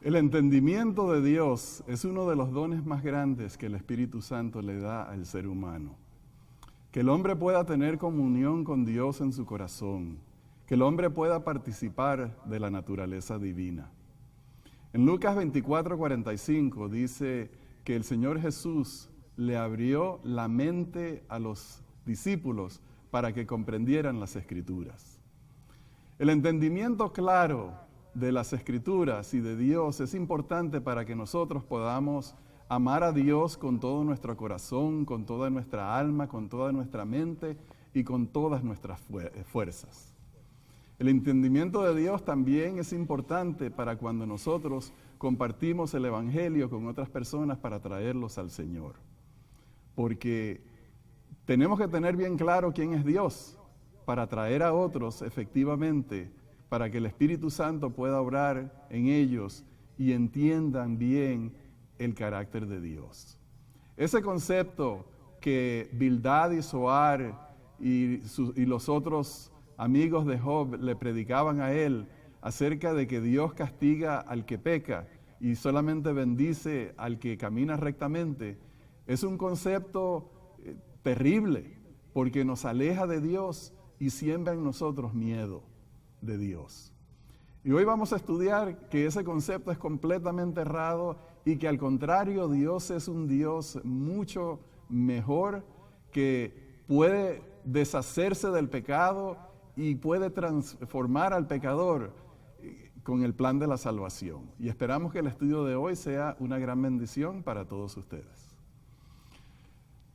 El entendimiento de Dios es uno de los dones más grandes que el Espíritu Santo le da al ser humano. Que el hombre pueda tener comunión con Dios en su corazón, que el hombre pueda participar de la naturaleza divina. En Lucas 24:45 dice que el Señor Jesús le abrió la mente a los discípulos para que comprendieran las Escrituras. El entendimiento claro de las Escrituras y de Dios es importante para que nosotros podamos amar a Dios con todo nuestro corazón, con toda nuestra alma, con toda nuestra mente y con todas nuestras fuerzas. El entendimiento de Dios también es importante para cuando nosotros compartimos el Evangelio con otras personas para traerlos al Señor. Porque tenemos que tener bien claro quién es Dios para traer a otros efectivamente, para que el Espíritu Santo pueda obrar en ellos y entiendan bien el carácter de Dios. Ese concepto que Bildad y Zoar y los otros amigos de Job le predicaban a él acerca de que Dios castiga al que peca y solamente bendice al que camina rectamente, es un concepto terrible porque nos aleja de Dios y siembra en nosotros miedo de Dios. Y hoy vamos a estudiar que ese concepto es completamente errado y que al contrario Dios es un Dios mucho mejor que puede deshacerse del pecado y puede transformar al pecador con el plan de la salvación. Y esperamos que el estudio de hoy sea una gran bendición para todos ustedes.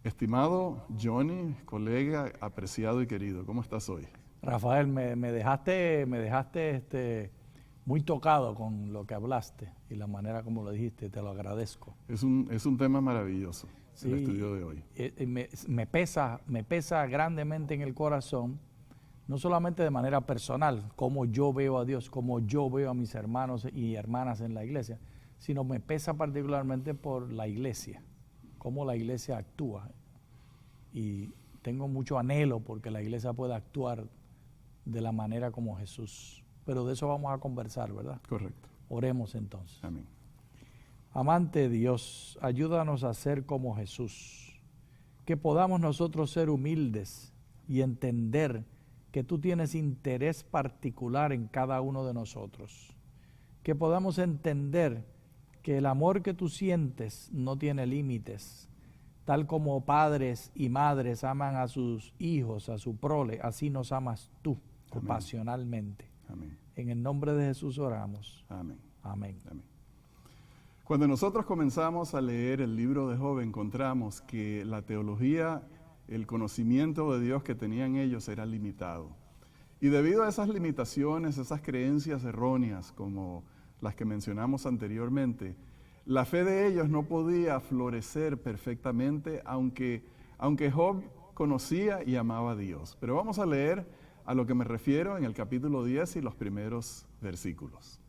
Estimado Johnny, colega, apreciado y querido, ¿cómo estás hoy? Rafael, me dejaste muy tocado con lo que hablaste y la manera como lo dijiste, te lo agradezco. Es un tema maravilloso, sí, el estudio de hoy. Me pesa grandemente en el corazón, no solamente de manera personal, cómo yo veo a Dios, cómo yo veo a mis hermanos y hermanas en la iglesia, sino me pesa particularmente por la iglesia, cómo la iglesia actúa. Y tengo mucho anhelo porque la iglesia pueda actuar de la manera como Jesús. Pero de eso vamos a conversar, ¿verdad? Correcto. Oremos entonces. Amén. Amante Dios, ayúdanos a ser como Jesús, que podamos nosotros ser humildes y entender que tú tienes interés particular en cada uno de nosotros, que podamos entender que el amor que tú sientes no tiene límites, tal como padres y madres aman a sus hijos, a su prole, así nos amas tú, amén, pasionalmente. Amén. En el nombre de Jesús oramos. Amén. Amén. Amén. Cuando nosotros comenzamos a leer el libro de Job, encontramos que la teología, el conocimiento de Dios que tenían ellos era limitado. Y debido a esas limitaciones, esas creencias erróneas, como las que mencionamos anteriormente, la fe de ellos no podía florecer perfectamente, aunque Job conocía y amaba a Dios. Pero vamos a leer a lo que me refiero en el capítulo 10 y los primeros versículos.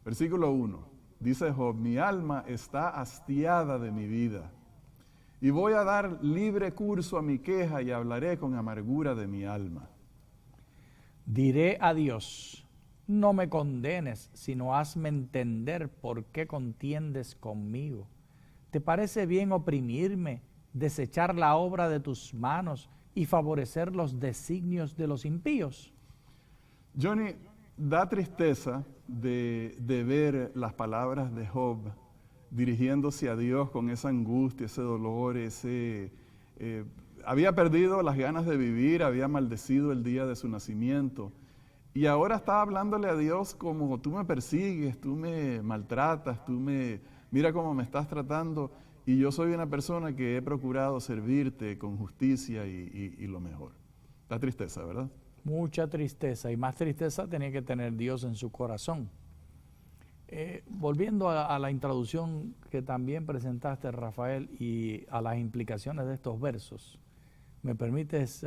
Versículo 1. Dice Job, mi alma está hastiada de mi vida, y voy a dar libre curso a mi queja y hablaré con amargura de mi alma. Diré a Dios, no me condenes, sino hazme entender por qué contiendes conmigo. ¿Te parece bien oprimirme, desechar la obra de tus manos y favorecer los designios de los impíos? Johnny, da tristeza de ver las palabras de Job dirigiéndose a Dios con esa angustia, ese dolor, había perdido las ganas de vivir, había maldecido el día de su nacimiento y ahora está hablándole a Dios como tú me persigues, tú me maltratas, mira cómo me estás tratando y yo soy una persona que he procurado servirte con justicia y lo mejor. Da tristeza, ¿verdad? Mucha tristeza, y más tristeza tenía que tener Dios en su corazón. Volviendo a la introducción que también presentaste, Rafael, y a las implicaciones de estos versos, ¿me permites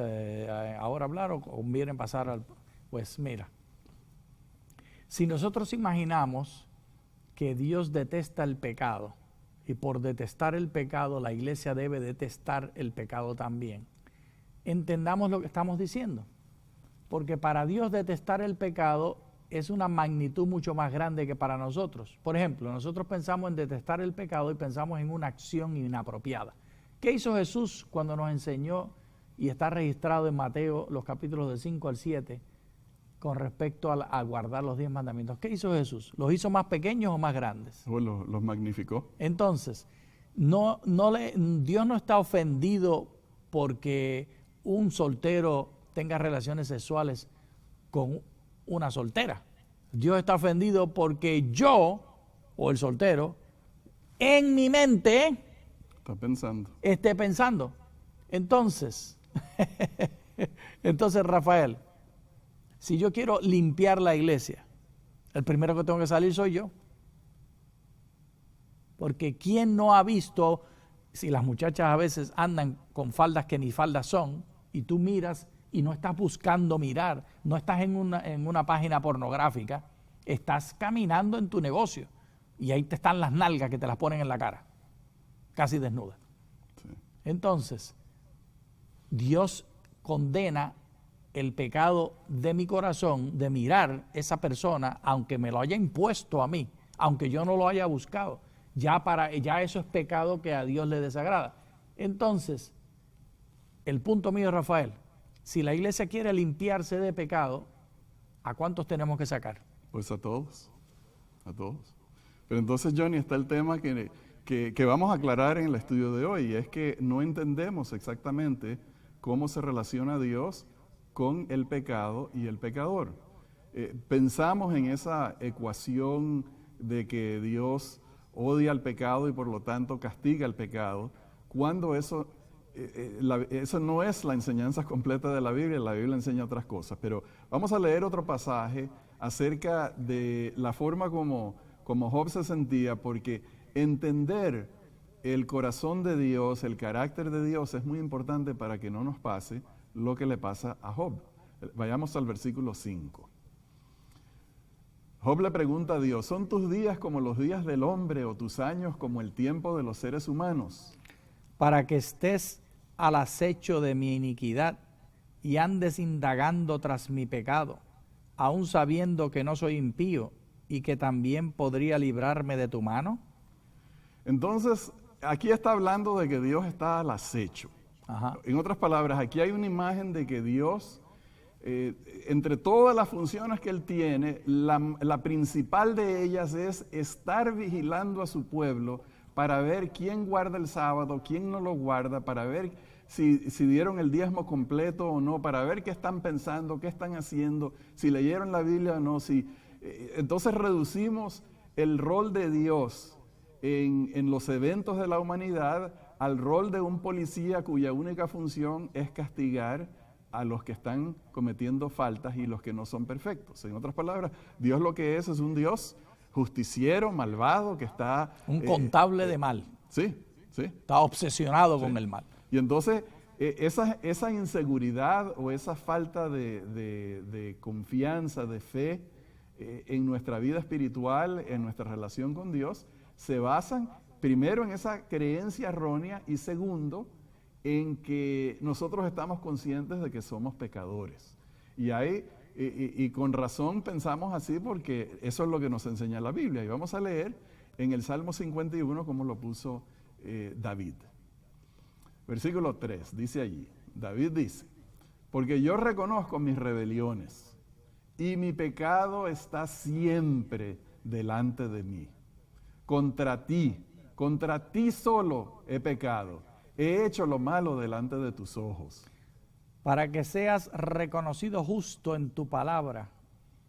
ahora hablar o conviene pasar al...? Pues mira, si nosotros imaginamos que Dios detesta el pecado, y por detestar el pecado la iglesia debe detestar el pecado también, entendamos lo que estamos diciendo. Porque para Dios detestar el pecado es una magnitud mucho más grande que para nosotros. Por ejemplo, nosotros pensamos en detestar el pecado y pensamos en una acción inapropiada. ¿Qué hizo Jesús cuando nos enseñó, y está registrado en Mateo los capítulos del 5 al 7, con respecto a guardar los 10 mandamientos? ¿Qué hizo Jesús? ¿Los hizo más pequeños o más grandes? Los magnificó. Entonces, Dios no está ofendido porque un soltero tenga relaciones sexuales con una soltera. Dios está ofendido porque yo, o el soltero, en mi mente esté pensando. Entonces, Rafael, si yo quiero limpiar la iglesia, el primero que tengo que salir soy yo. Porque ¿quién no ha visto, si las muchachas a veces andan con faldas que ni faldas son, y tú miras y no estás buscando mirar, no estás en una página pornográfica, estás caminando en tu negocio y ahí te están las nalgas que te las ponen en la cara, casi desnudas? Sí. Entonces, Dios condena el pecado de mi corazón de mirar esa persona, aunque me lo haya impuesto a mí, aunque yo no lo haya buscado. Ya eso es pecado que a Dios le desagrada. Entonces, el punto mío, Rafael, si la iglesia quiere limpiarse de pecado, ¿a cuántos tenemos que sacar? Pues a todos. Pero entonces, Johnny, está el tema que vamos a aclarar en el estudio de hoy, y es que no entendemos exactamente cómo se relaciona Dios con el pecado y el pecador. Pensamos en esa ecuación de que Dios odia al pecado y por lo tanto castiga al pecado, cuando eso no es la enseñanza completa de la Biblia enseña otras cosas. Pero vamos a leer otro pasaje acerca de la forma como Job se sentía, porque entender el corazón de Dios, el carácter de Dios, es muy importante para que no nos pase lo que le pasa a Job. Vayamos al versículo 5. Job le pregunta a Dios: ¿son tus días como los días del hombre o tus años como el tiempo de los seres humanos? Para que estés al acecho de mi iniquidad y andes indagando tras mi pecado, aun sabiendo que no soy impío y que también podría librarme de tu mano. Entonces, aquí está hablando de que Dios está al acecho. Ajá. En otras palabras, aquí hay una imagen de que Dios, entre todas las funciones que Él tiene, la principal de ellas es estar vigilando a su pueblo para ver quién guarda el sábado, quién no lo guarda, para ver si dieron el diezmo completo o no, para ver qué están pensando, qué están haciendo, si leyeron la Biblia o no. Entonces reducimos el rol de Dios en los eventos de la humanidad al rol de un policía cuya única función es castigar a los que están cometiendo faltas y los que no son perfectos. En otras palabras, Dios lo que es un Dios justiciero, malvado, que está... un contable de mal. Sí. Está obsesionado con el mal. Y entonces, esa inseguridad o esa falta de confianza, de fe en nuestra vida espiritual, en nuestra relación con Dios, se basan primero en esa creencia errónea y segundo, en que nosotros estamos conscientes de que somos pecadores. Y con razón pensamos así, porque eso es lo que nos enseña la Biblia. Y vamos a leer en el Salmo 51 como lo puso David. Versículo 3, dice allí, David dice: porque yo reconozco mis rebeliones y mi pecado está siempre delante de mí. Contra ti solo he pecado, he hecho lo malo delante de tus ojos. Para que seas reconocido justo en tu palabra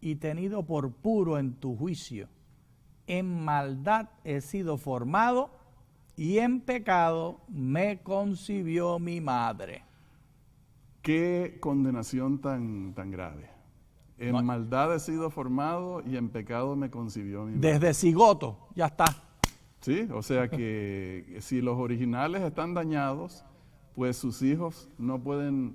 y tenido por puro en tu juicio. En maldad he sido formado y en pecado me concibió mi madre. Qué condenación tan grave. En maldad he sido formado y en pecado me concibió mi madre. Desde cigoto, ya está. Sí, o sea que si los originales están dañados, pues sus hijos no pueden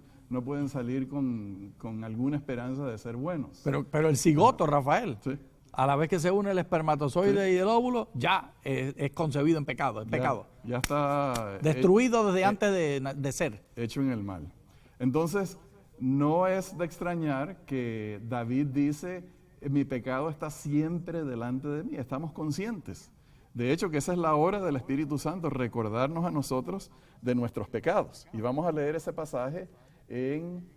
salir con alguna esperanza de ser buenos. Pero el cigoto, Rafael, sí, a la vez que se une el espermatozoide y el óvulo, ya es concebido en pecado, es pecado. Ya está destruido desde antes de ser. Hecho en el mal. Entonces, no es de extrañar que David dice: mi pecado está siempre delante de mí, estamos conscientes. De hecho, que esa es la obra del Espíritu Santo, recordarnos a nosotros de nuestros pecados. Y vamos a leer ese pasaje en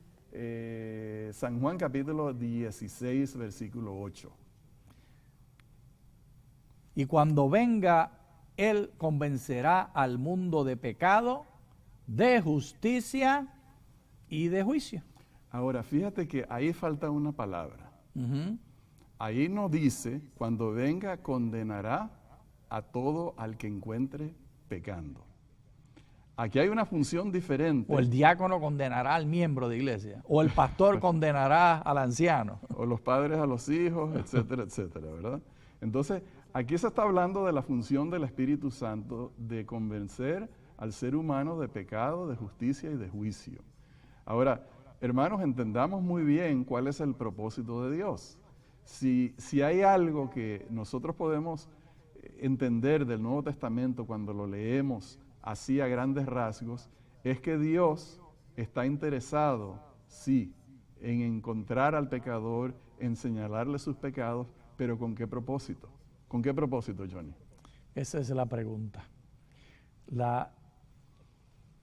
San Juan capítulo 16, versículo 8. Y cuando venga, Él convencerá al mundo de pecado, de justicia y de juicio. Ahora, fíjate que ahí falta una palabra. Uh-huh. Ahí no dice, cuando venga condenará a todo al que encuentre pecando. Aquí hay una función diferente. O el diácono condenará al miembro de iglesia, o el pastor condenará al anciano. O los padres a los hijos, etcétera, etcétera, ¿verdad? Entonces, aquí se está hablando de la función del Espíritu Santo de convencer al ser humano de pecado, de justicia y de juicio. Ahora, hermanos, entendamos muy bien cuál es el propósito de Dios. Si hay algo que nosotros podemos entender del Nuevo Testamento cuando lo leemos así a grandes rasgos, es que Dios está interesado, sí, en encontrar al pecador, en señalarle sus pecados, pero ¿con qué propósito? ¿Con qué propósito, Johnny? Esa es la pregunta.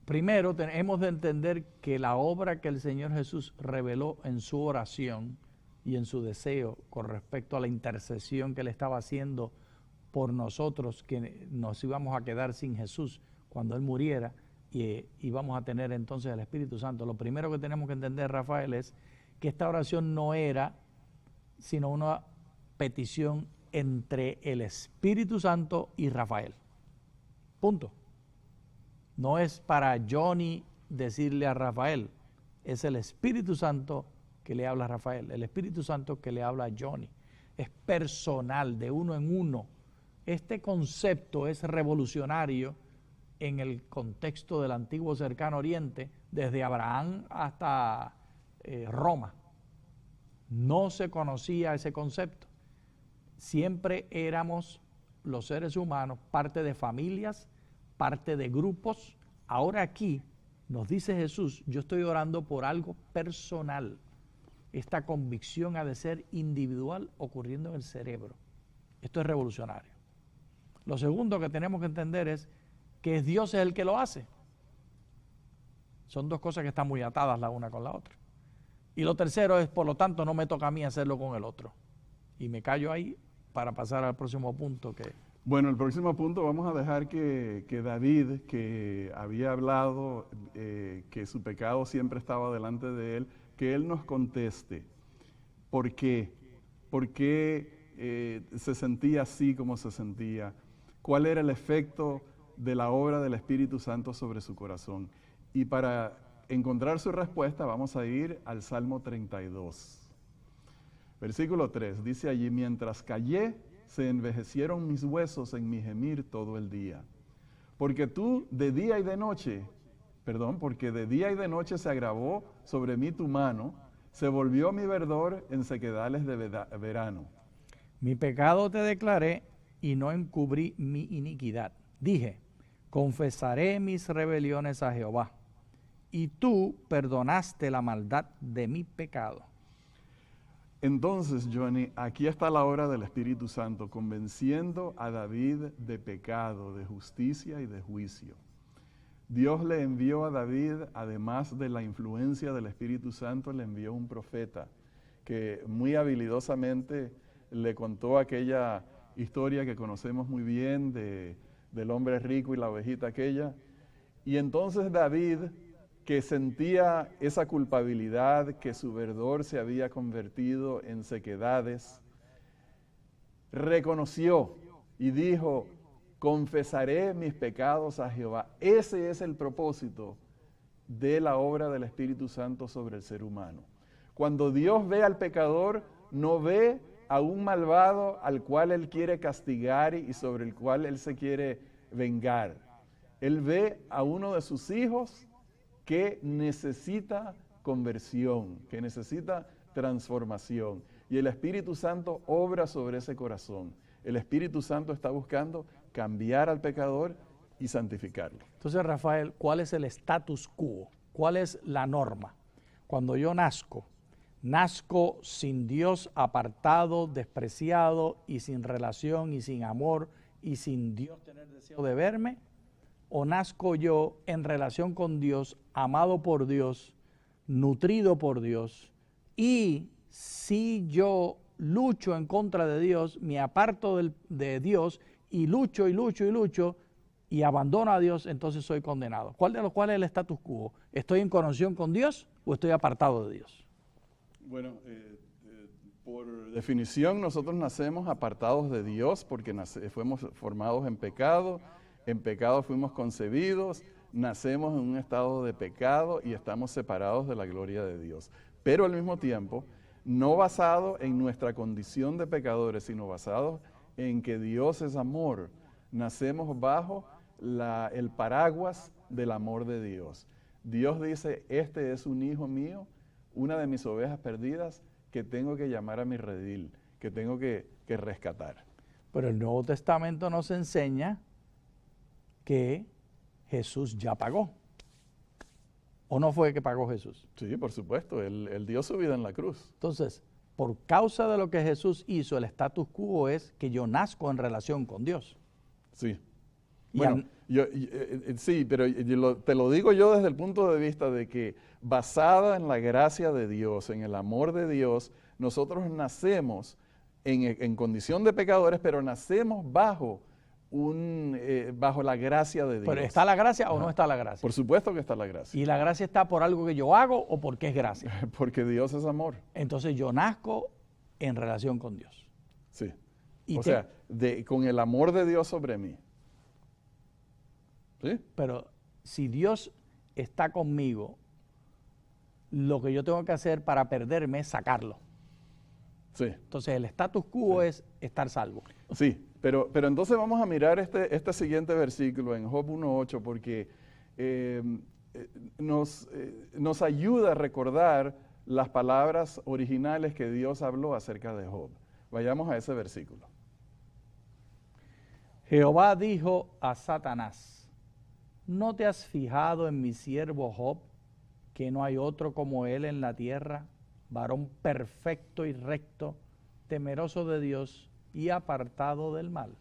Primero, hemos de entender que la obra que el Señor Jesús reveló en su oración y en su deseo con respecto a la intercesión que Él estaba haciendo por nosotros, que nos íbamos a quedar sin Jesús cuando Él muriera y íbamos a tener entonces el Espíritu Santo. Lo primero que tenemos que entender, Rafael, es que esta oración no era sino una petición entre el Espíritu Santo y Rafael. Punto. No es para Johnny decirle a Rafael, es el Espíritu Santo que le habla a Rafael, el Espíritu Santo que le habla a Johnny. Es personal, de uno en uno. Este concepto es revolucionario en el contexto del antiguo cercano oriente, desde Abraham hasta Roma. No se conocía ese concepto. Siempre éramos los seres humanos parte de familias, parte de grupos. Ahora aquí nos dice Jesús, yo estoy orando por algo personal. Esta convicción ha de ser individual ocurriendo en el cerebro. Esto es revolucionario. Lo segundo que tenemos que entender es que Dios es el que lo hace. Son dos cosas que están muy atadas la una con la otra. Y lo tercero es, por lo tanto, no me toca a mí hacerlo con el otro. Y me callo ahí para pasar al próximo punto que... Bueno, el próximo punto vamos a dejar que David, que había hablado que su pecado siempre estaba delante de él, que él nos conteste. ¿Por qué? ¿Por qué se sentía así como se sentía? ¿Cuál era el efecto de la obra del Espíritu Santo sobre su corazón? Y para encontrar su respuesta vamos a ir al Salmo 32. Versículo 3, dice allí, mientras callé, se envejecieron mis huesos en mi gemir todo el día. Porque de día y de noche se agravó sobre mí tu mano, se volvió mi verdor en sequedales de verano. Mi pecado te declaré y no encubrí mi iniquidad. Dije, confesaré mis rebeliones a Jehová, y tú perdonaste la maldad de mi pecado. Entonces, Johnny, aquí está la obra del Espíritu Santo, convenciendo a David de pecado, de justicia y de juicio. Dios le envió a David, además de la influencia del Espíritu Santo, le envió un profeta que muy habilidosamente le contó aquella historia que conocemos muy bien del hombre rico y la ovejita aquella. Y entonces David, que sentía esa culpabilidad, que su verdor se había convertido en sequedades, reconoció y dijo, confesaré mis pecados a Jehová. Ese es el propósito de la obra del Espíritu Santo sobre el ser humano. Cuando Dios ve al pecador, no ve a un malvado al cual Él quiere castigar y sobre el cual Él se quiere vengar. Él ve a uno de sus hijos que necesita conversión, que necesita transformación. Y el Espíritu Santo obra sobre ese corazón. El Espíritu Santo está buscando cambiar al pecador y santificarlo. Entonces, Rafael, ¿cuál es el status quo? ¿Cuál es la norma? Cuando yo nazco, Nazco sin Dios, apartado, despreciado y sin relación y sin amor y sin Dios tener deseo de verme, o nazco yo en relación con Dios, amado por Dios, nutrido por Dios, y si yo lucho en contra de Dios, me aparto de Dios y lucho y lucho y lucho y abandono a Dios, entonces soy condenado. ¿Cuál de los cuales es el status quo? ¿Estoy en conexión con Dios o estoy apartado de Dios? Bueno, por definición nosotros nacemos apartados de Dios porque fuimos formados en pecado fuimos concebidos, nacemos en un estado de pecado y estamos separados de la gloria de Dios. Pero al mismo tiempo, no basado en nuestra condición de pecadores, sino basado en que Dios es amor. Nacemos bajo el paraguas del amor de Dios. Dios dice, este es un hijo mío, una de mis ovejas perdidas, que tengo que llamar a mi redil, que tengo que rescatar. Pero el Nuevo Testamento nos enseña que Jesús ya pagó. ¿O no fue que pagó Jesús? Sí, por supuesto, él dio su vida en la cruz. Entonces, por causa de lo que Jesús hizo, el status quo es que yo nazco en relación con Dios. Sí. Y Bueno, sí, pero te lo digo yo desde el punto de vista de que basada en la gracia de Dios, en el amor de Dios, nosotros nacemos en condición de pecadores, pero nacemos bajo la gracia de Dios. ¿Pero está la gracia o no está la gracia? Por supuesto que está la gracia. ¿Y la gracia está por algo que yo hago o porque es gracia? Porque Dios es amor. Entonces yo nazco en relación con Dios. Sí. ¿Y o sea, con el amor de Dios sobre mí. ¿Sí? Pero si Dios está conmigo, lo que yo tengo que hacer para perderme es sacarlo. Sí. Entonces el status quo es estar salvo. Sí, pero entonces vamos a mirar este siguiente versículo en Job 1:8 porque nos ayuda a recordar las palabras originales que Dios habló acerca de Job. Vayamos a ese versículo. Jehová dijo a Satanás, ¿no te has fijado en mi siervo Job, que no hay otro como él en la tierra, varón perfecto y recto, temeroso de Dios y apartado del mal?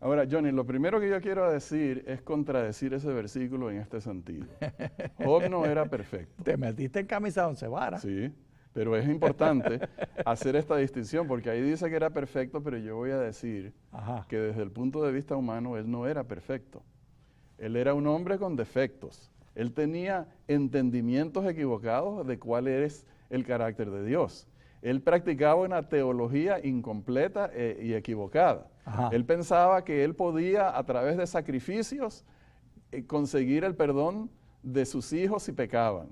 Ahora, Johnny, lo primero que yo quiero decir es contradecir ese versículo en este sentido. Job no era perfecto. Te metiste en camisa de once varas. Sí, pero es importante hacer esta distinción porque ahí dice que era perfecto, pero yo voy a decir que desde el punto de vista humano él no era perfecto. Él era un hombre con defectos. Él tenía entendimientos equivocados de cuál es el carácter de Dios. Él practicaba una teología incompleta y equivocada. Él pensaba que él podía, a través de sacrificios, conseguir el perdón de sus hijos si pecaban.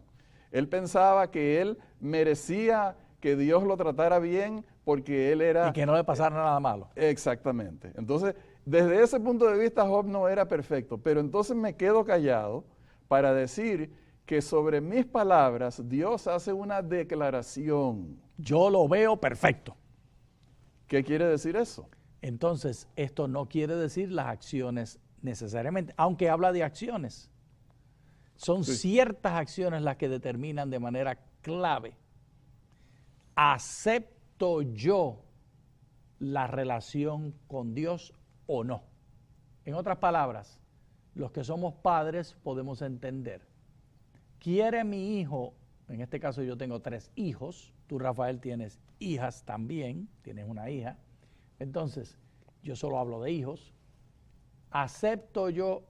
Él pensaba que él merecía que Dios lo tratara bien porque él era... Y que no le pasara nada malo. Exactamente. Entonces, desde ese punto de vista, Job no era perfecto. Pero entonces me quedo callado para decir que sobre mis palabras Dios hace una declaración. Yo lo veo perfecto. ¿Qué quiere decir eso? Entonces, esto no quiere decir las acciones necesariamente, aunque habla de acciones. Son ciertas acciones las que determinan de manera clave. ¿Acepto yo la relación con Dios o no? En otras palabras, los que somos padres podemos entender. ¿Quiere mi hijo? En este caso yo tengo 3 hijos. Tú, Rafael, tienes hijas también. Tienes una hija. Entonces, yo solo hablo de hijos. ¿Acepto yo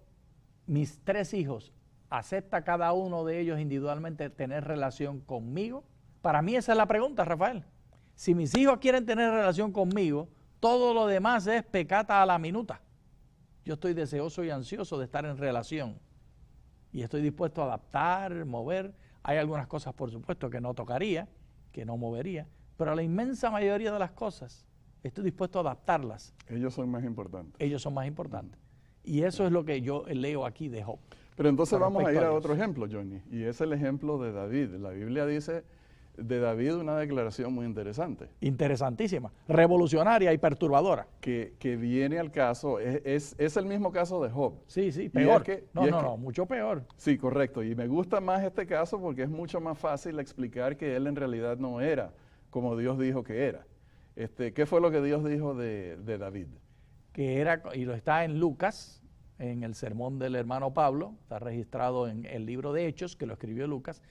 mis 3 hijos? ¿Acepta cada uno de ellos individualmente tener relación conmigo? Para mí esa es la pregunta, Rafael. Si mis hijos quieren tener relación conmigo, todo lo demás es pecata a la minuta. Yo estoy deseoso y ansioso de estar en relación. Y estoy dispuesto a adaptar, mover. Hay algunas cosas, por supuesto, que no tocaría, que no movería. Pero la inmensa mayoría de las cosas, estoy dispuesto a adaptarlas. Ellos son más importantes. Ellos son más importantes. Y eso es lo que yo leo aquí de Job. Pero entonces vamos a ir a otro ejemplo, Johnny. Y es el ejemplo de David. La Biblia dice de David una declaración muy interesante. Interesantísima, revolucionaria y perturbadora. Que viene al caso, es el mismo caso de Job. Sí, sí, Y peor. es que- No, mucho peor. Sí, correcto. Y me gusta más este caso porque es mucho más fácil explicar que él en realidad no era como Dios dijo que era. ¿Qué fue lo que Dios dijo de David? Que era, y lo está en Lucas, en el sermón del hermano Pablo, está registrado en el libro de Hechos, que lo escribió Lucas,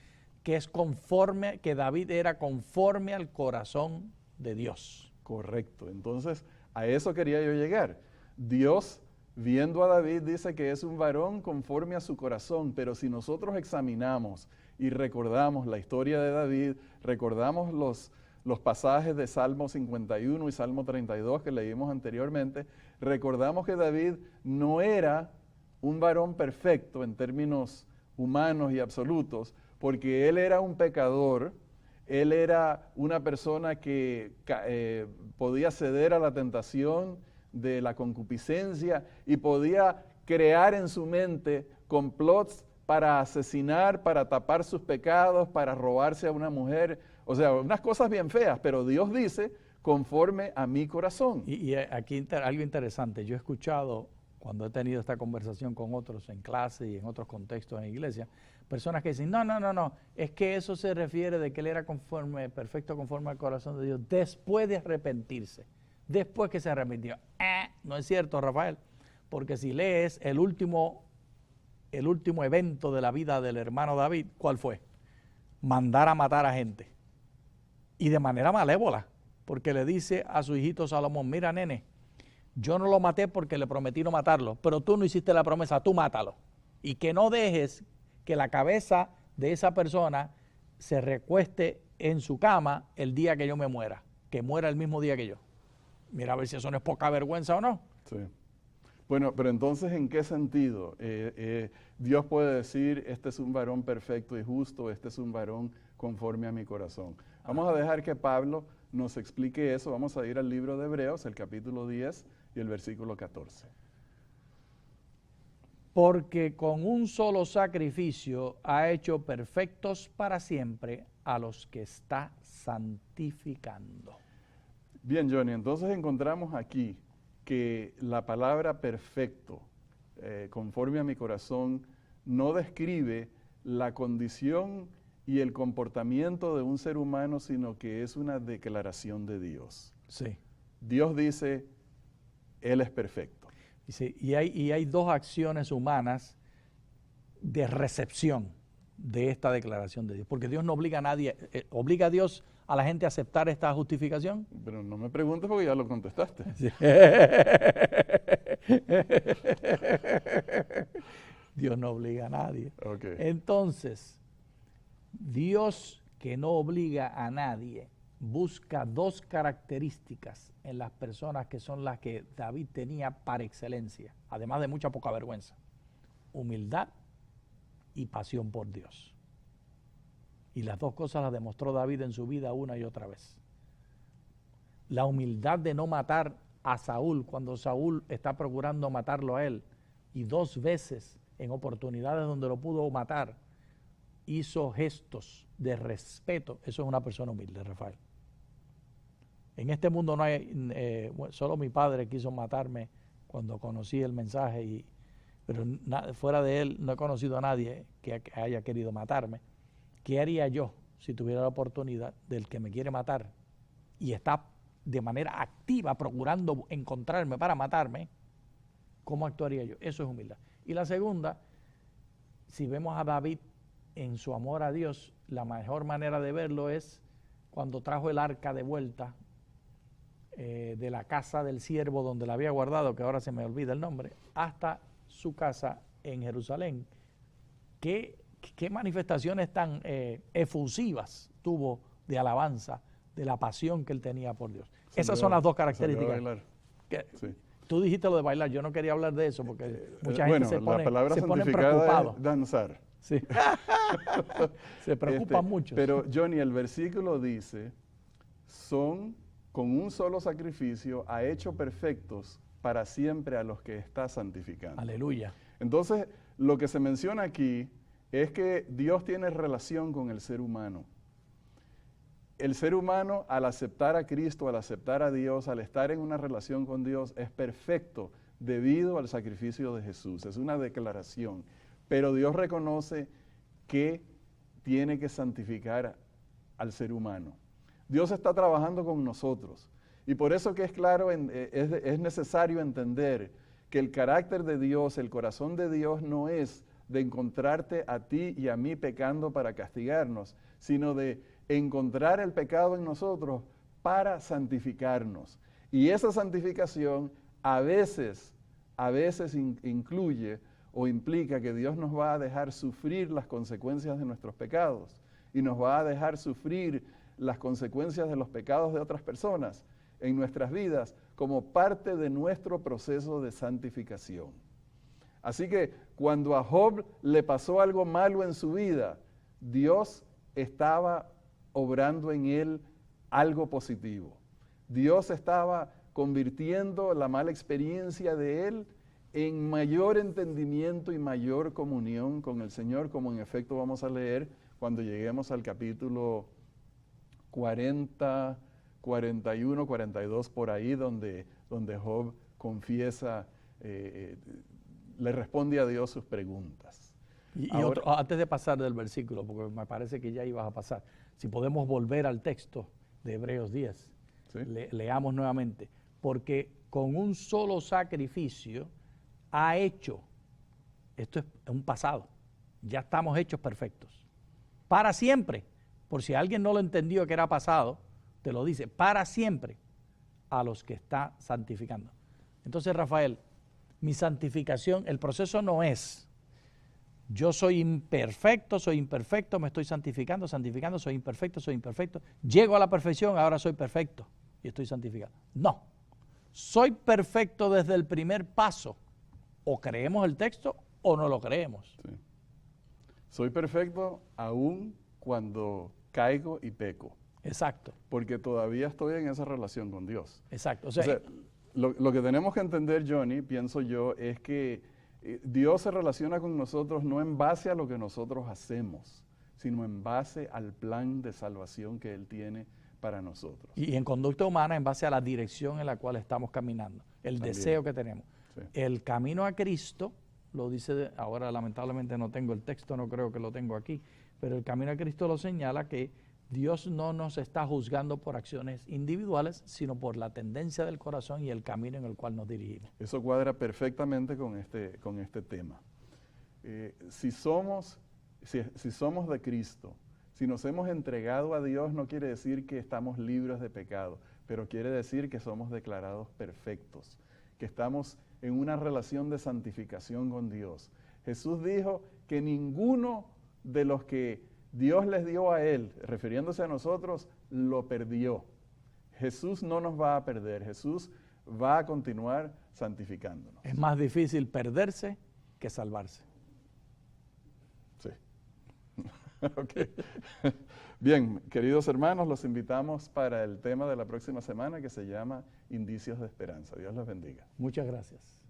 que es conforme, que David era conforme al corazón de Dios. Correcto. Entonces, a eso quería yo llegar. Dios, viendo a David, dice que es un varón conforme a su corazón, pero si nosotros examinamos y recordamos la historia de David, recordamos los pasajes de Salmo 51 y Salmo 32 que leímos anteriormente, recordamos que David no era un varón perfecto en términos humanos y absolutos, porque él era un pecador, él era una persona que podía ceder a la tentación de la concupiscencia y podía crear en su mente complots para asesinar, para tapar sus pecados, para robarse a una mujer, o sea, unas cosas bien feas, pero Dios dice, conforme a mi corazón. Y aquí algo interesante, yo he escuchado, cuando he tenido esta conversación con otros en clase y en otros contextos en iglesia, personas que dicen, no, es que eso se refiere de que él era perfecto conforme al corazón de Dios, después de arrepentirse, después que se arrepintió. No es cierto, Rafael, porque si lees el último evento de la vida del hermano David, ¿cuál fue? Mandar a matar a gente. Y de manera malévola, porque le dice a su hijito Salomón, mira nene, yo no lo maté porque le prometí no matarlo, pero tú no hiciste la promesa, tú mátalo. Y que no dejes que la cabeza de esa persona se recueste en su cama el día que yo me muera, que muera el mismo día que yo. Mira a ver si eso no es poca vergüenza o no. Sí. Bueno, pero entonces, ¿en qué sentido? Dios puede decir, este es un varón perfecto y justo, este es un varón conforme a mi corazón. Vamos a dejar que Pablo nos explique eso. Vamos a ir al libro de Hebreos, el capítulo 10 y el versículo 14. Porque con un solo sacrificio ha hecho perfectos para siempre a los que está santificando. Bien, Johnny, entonces encontramos aquí que la palabra perfecto, conforme a mi corazón, no describe la condición y el comportamiento de un ser humano, sino que es una declaración de Dios. Sí. Dios dice, Él es perfecto. Sí, y hay dos acciones humanas de recepción de esta declaración de Dios, porque Dios no obliga a nadie, obliga a Dios a la gente a aceptar esta justificación. Pero no me preguntes porque ya lo contestaste. Sí. Dios no obliga a nadie. Okay. Entonces, Dios que no obliga a nadie busca dos características en las personas que son las que David tenía par excelencia, además de mucha poca vergüenza: humildad y pasión por Dios. Y las dos cosas las demostró David en su vida una y otra vez. La humildad de no matar a Saúl cuando Saúl está procurando matarlo a él, y dos veces en oportunidades donde lo pudo matar hizo gestos de respeto. Eso es una persona humilde, Rafael. En este mundo no hay, solo mi padre quiso matarme cuando conocí el mensaje, pero fuera de él no he conocido a nadie que haya querido matarme. ¿Qué haría yo si tuviera la oportunidad del que me quiere matar y está de manera activa procurando encontrarme para matarme? ¿Cómo actuaría yo? Eso es humildad. Y la segunda, si vemos a David en su amor a Dios, la mejor manera de verlo es cuando trajo el arca de vuelta de la casa del siervo donde la había guardado, que ahora se me olvida el nombre, hasta su casa en Jerusalén. ¿Qué manifestaciones tan efusivas tuvo de alabanza, de la pasión que él tenía por Dios? Esas son las dos características. Sí. Tú dijiste lo de bailar, yo no quería hablar de eso porque mucha gente se pone santificada preocupado. es danzar. Sí. Se preocupan mucho. Pero Johnny, el versículo dice, son con un solo sacrificio ha hecho perfectos para siempre a los que está santificando. Aleluya. Entonces, lo que se menciona aquí es que Dios tiene relación con el ser humano. el ser humano, al aceptar a Cristo, al aceptar a Dios, al estar en una relación con Dios, es perfecto debido al sacrificio de Jesús. Es una declaración. Pero Dios reconoce que tiene que santificar al ser humano. Dios está trabajando con nosotros. Y por eso que es claro, es necesario entender que el carácter de Dios, el corazón de Dios no es de encontrarte a ti y a mí pecando para castigarnos, sino de encontrar el pecado en nosotros para santificarnos. Y esa santificación a veces incluye o implica que Dios nos va a dejar sufrir las consecuencias de nuestros pecados y nos va a dejar sufrir las consecuencias de los pecados de otras personas en nuestras vidas como parte de nuestro proceso de santificación. Así que cuando a Job le pasó algo malo en su vida, Dios estaba obrando en él algo positivo. Dios estaba convirtiendo la mala experiencia de él en mayor entendimiento y mayor comunión con el Señor, como en efecto vamos a leer cuando lleguemos al capítulo 40, 41, 42, por ahí, donde Job confiesa, le responde a Dios sus preguntas. Antes de pasar del versículo, porque me parece que ya ibas a pasar, si podemos volver al texto de Hebreos 10, ¿sí? Leamos nuevamente, porque con un solo sacrificio ha hecho, esto es un pasado, ya estamos hechos perfectos, para siempre, por si alguien no lo entendió que era pasado, te lo dice, para siempre, a los que está santificando. Entonces, Rafael, mi santificación, el proceso no es, yo soy imperfecto, me estoy santificando, soy imperfecto, llego a la perfección, ahora soy perfecto y estoy santificado. No, soy perfecto desde el primer paso, o creemos el texto o no lo creemos. Sí. Soy perfecto aún cuando caigo y peco. Exacto. Porque todavía estoy en esa relación con Dios. Exacto. O sea, lo que tenemos que entender, Johnny, pienso yo, es que Dios se relaciona con nosotros no en base a lo que nosotros hacemos, sino en base al plan de salvación que Él tiene para nosotros. Y en conducta humana en base a la dirección en la cual estamos caminando, el También. deseo que tenemos. Sí. El camino a Cristo, lo dice, ahora lamentablemente no tengo el texto, no creo que lo tengo aquí, pero el camino a Cristo lo señala que Dios no nos está juzgando por acciones individuales, sino por la tendencia del corazón y el camino en el cual nos dirigimos. Eso cuadra perfectamente con este tema. Si somos de Cristo, si nos hemos entregado a Dios, no quiere decir que estamos libres de pecado, pero quiere decir que somos declarados perfectos, que estamos en una relación de santificación con Dios. Jesús dijo que ninguno de los que Dios les dio a Él, refiriéndose a nosotros, lo perdió. Jesús no nos va a perder, Jesús va a continuar santificándonos. Es más difícil perderse que salvarse. Sí. Okay. Bien, queridos hermanos, los invitamos para el tema de la próxima semana que se llama Indicios de Esperanza. Dios los bendiga. Muchas gracias.